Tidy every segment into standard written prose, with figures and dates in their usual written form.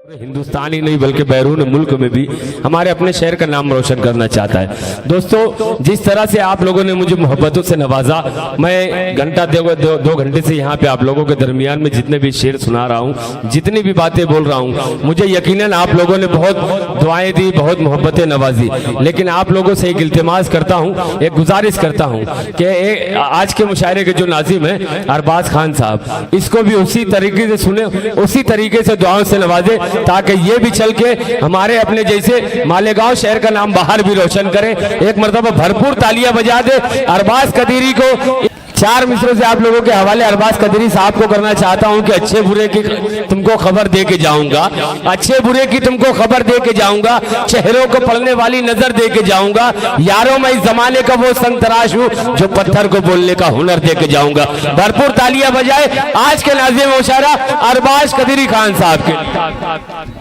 हिंदुस्तान ही नहीं बल्कि बैरून मुल्क में भी हमारे अपने शहर का नाम रोशन करना चाहता है। दोस्तों, जिस तरह से आप लोगों ने मुझे मोहब्बतों से नवाजा, मैं घंटा दो घंटे से यहाँ पे आप लोगों के दरमियान में जितने भी शेर सुना रहा हूँ, जितनी भी बातें बोल रहा हूँ, मुझे यकीनन आप लोगों ने बहुत दुआएं दी, बहुत मोहब्बतें नवाजी। लेकिन आप लोगों से एक इल्तिमास करता हूँ, एक गुजारिश करता हूँ कि आज के मुशायरे के जो नाजिम है अरबाज खान साहब, इसको भी उसी तरीके से सुने, उसी तरीके से दुआओं से नवाजे, ताकि ये भी चल के हमारे अपने जैसे मालेगांव शहर का नाम बाहर भी रोशन करे। एक मरतबा भरपूर तालियां बजा दे अरबाज कदीरी को। चार मिसरों से आप लोगों के हवाले अरबाज कदीरी साहब को करना चाहता हूं कि अच्छे बुरे की तुमको खबर दे के जाऊंगा, अच्छे बुरे की तुमको खबर दे के जाऊंगा, चेहरों को पढ़ने वाली नजर दे के जाऊंगा। यारों, मैं इस जमाने का वो संग तराश हूं जो पत्थर को बोलने का हुनर दे के जाऊंगा। भरपूर तालियां बजाए आज के नाज़िम मुशायरा अरबाज कदीरी खान साहब के।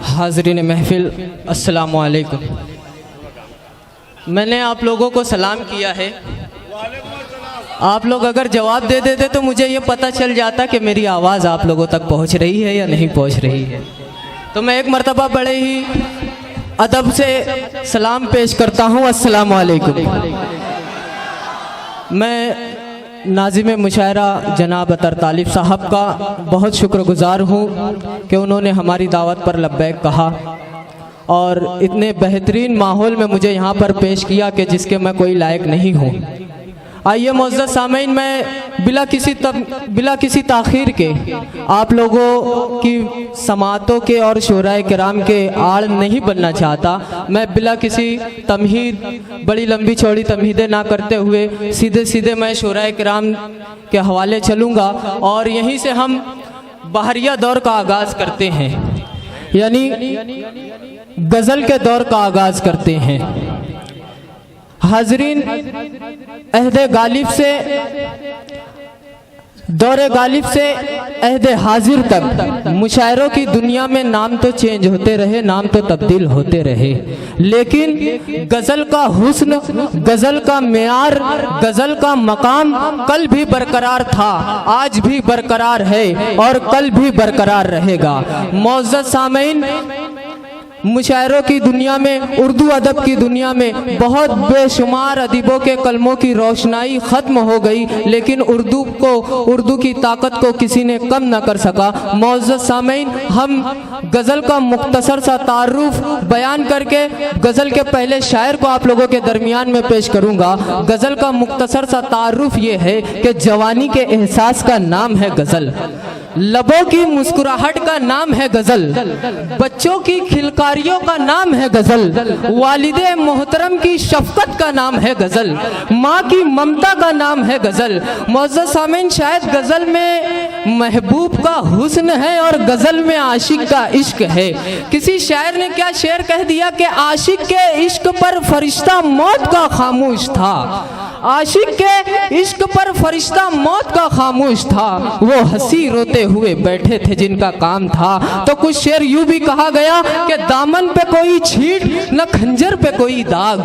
हाज़रीन महफिल, अस्सलामु अलैकुम। मैंने आप लोगों को सलाम किया है, आप लोग अगर जवाब दे देते तो मुझे ये पता चल जाता कि मेरी आवाज़ आप लोगों तक पहुंच रही है या नहीं पहुंच रही है। तो मैं एक मर्तबा बड़े ही अदब से सलाम पेश करता हूं, अस्सलामु अलैकुम। मैं नाज़िम मुशायरा जनाब अतर तालिब साहब का बहुत शुक्रगुजार हूं कि उन्होंने हमारी दावत पर लब्बैक कहा और इतने बेहतरीन माहौल में मुझे यहाँ पर पेश किया कि जिसके मैं कोई लायक नहीं हूँ। आइए मुअज़्ज़ज़ सामीन, मैं बिला किसी ताख़ीर के आप लोगों की समातों के और शोराए किराम के आड़ नहीं बनना चाहता। मैं बिला किसी तमहीद, बड़ी लंबी चौड़ी तमहीदें ना करते हुए सीधे सीधे मैं शोराए किराम के हवाले चलूँगा और यहीं से हम बहरिया दौर का आगाज़ करते हैं, यानी गज़ल के दौर का आगाज़ करते हैं। हाज़रीन, अहदे गालिब से दौरे गालिब से अहदे हाजिर तक मुशायरों की दुनिया में नाम तो चेंज होते रहे, नाम तो तब्दील होते रहे, लेकिन गज़ल का हुस्न, गज़ल का मेयार, गज़ल का मकाम कल भी बरकरार था, आज भी बरकरार है और कल भी बरकरार रहेगा। मुअज़्ज़ज़ सामीन, मुशायरों की दुनिया में, उर्दू अदब की दुनिया में बहुत बेशुमार अदीबों के कलमों की रोशनाई ख़त्म हो गई, लेकिन उर्दू की ताकत को किसी ने कम न कर सका। मुअज़्ज़ज़ सामीन, हम गज़ल का मुख्तसर सा तारुफ बयान करके गज़ल के पहले शायर को आप लोगों के दरमियान में पेश करूँगा। गज़ल का मुख्तसर सा तारुफ ये है कि जवानी के एहसास का नाम है गज़ल, लबों की मुस्कुराहट का नाम है गज़ल, बच्चों की खिलकारियों का नाम है गज़ल, वालिदे मोहतरम की शफ़क़त का नाम है गज़ल, माँ की ममता का नाम है गज़ल। मुअज़्ज़ज़ सामीन, शायद गज़ल में महबूब का हुस्न है और गज़ल में आशिक का इश्क है। किसी शायर ने क्या शेर कह दिया कि आशिक के इश्क पर फरिश्ता मौत का खामोश था, आशिक के इश्क पर फरिश्ता मौत का खामोश था, वो हंसी रोते हुए बैठे थे जिनका काम था। तो कुछ शेर यूं भी कहा गया कि दामन पे कोई छींट न खंजर पे कोई दाग,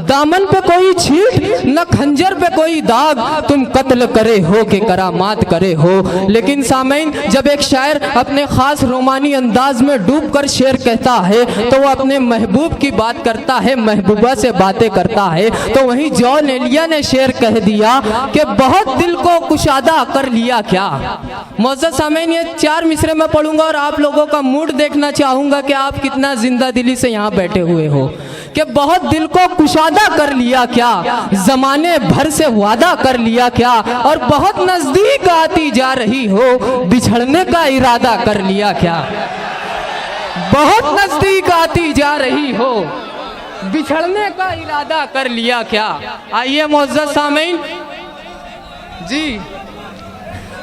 दामन पे कोई छींट न खंजर पे कोई दाग, तुम कत्ल करे हो कि करामात करे हो। लेकिन सामीन, जब एक शायर अपने खास रोमानी अंदाज में डूब कर शेर कहता है तो वो अपने महबूब की बात करता है, महबूबा से बातें करता है। तो वहीं जॉन एलिया ने शेर कह दिया कि बहुत दिल को कुशादा कर लिया क्या। मुअज़्ज़ज़ सामीन, ये चार मिसरे में पढ़ूंगा और आप लोगों का मूड देखना चाहूंगा कि आप कितना जिंदा दिली से यहाँ बैठे हुए हो। कि बहुत दिल को कुशादा कर लिया क्या, जमाने भर से वादा कर लिया क्या, और बहुत नजदीक आती जा रही हो, बिछड़ने का इरादा कर लिया क्या, बहुत नजदीक आती जा रही हो, बिछड़ने का इरादा कर लिया क्या। आइए मुअज़्ज़ज़ सामीन जी,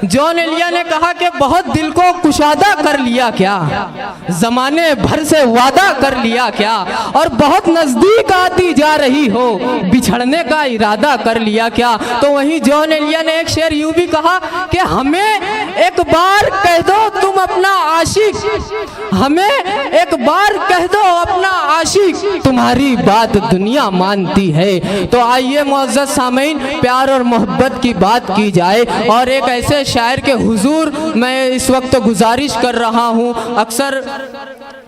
जॉन एलिया ने कहा कि बहुत दिल को कुशादा कर लिया क्या, जमाने भर से वादा कर लिया क्या, और बहुत नजदीक आती जा रही हो, बिछड़ने का इरादा कर लिया क्या। तो वहीं जॉन एलिया ने एक शेर यूं भी कहा कि हमें एक बार कह दो तुम अपना आशिक, हमें एक बार कह दो अपना आशिक तुम्हारी बात दुनिया मानती है। तो आइए मुअज़्ज़ज़ सामीन, प्यार और मोहब्बत की बात की जाए। और एक ऐसे शायर के हुजूर मैं इस वक्त गुजारिश कर रहा हूँ। अक्सर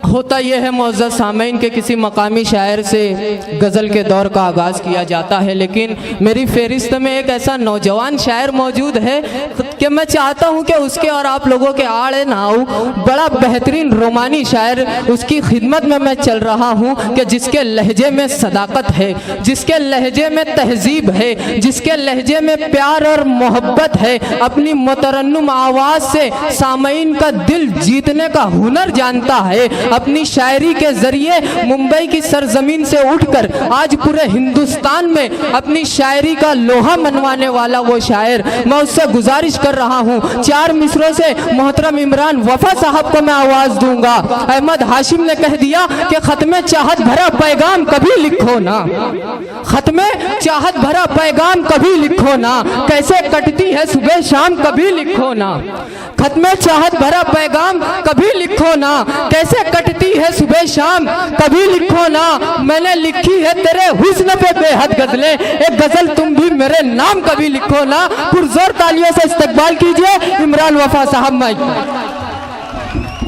होता यह है मुअज़्ज़ज़ सामीन के किसी मकामी शायर से गज़ल के दौर का आगाज़ किया जाता है, लेकिन मेरी फहरिस्त में एक ऐसा नौजवान शायर मौजूद है कि मैं चाहता हूं कि उसके और आप लोगों के आड़े ना आऊं। बड़ा बेहतरीन रोमानी शायर, उसकी खिदमत में मैं चल रहा हूं कि जिसके लहजे में सदाकत है, जिसके लहजे में तहजीब है, जिसके लहजे में प्यार और मोहब्बत है। अपनी मुतरन्नुम आवाज़ से सामीन का दिल जीतने का हुनर जानता है। अपनी शायरी के जरिए मुंबई की सरजमीन से उठकर आज पूरे हिंदुस्तान में अपनी शायरी का लोहा मनवाने वाला वो शायर, मैं उससे गुजारिश कर रहा हूँ। 4 मिसरों से मोहतरम इमरान वफा साहब को मैं आवाज दूंगा। अहमद हाशिम ने कह दिया कि खत्मे चाहत भरा पैगाम कभी लिखो ना, खत्मे चाहत भरा पैगाम कभी लिखो ना, कैसे कटती है सुबह शाम कभी लिखो ना, खत्मे चाहत भरा पैगाम कभी लिखो ना, कैसे कटती है सुबह शाम कभी लिखो ना। मैंने लिखी है तेरे हुस्न पे बेहद गजलें, एक गजल तुम भी मेरे नाम कभी लिखो ना। पुरजोर तालियों से इस्तकबाल कीजिए इमरान वफा साहब।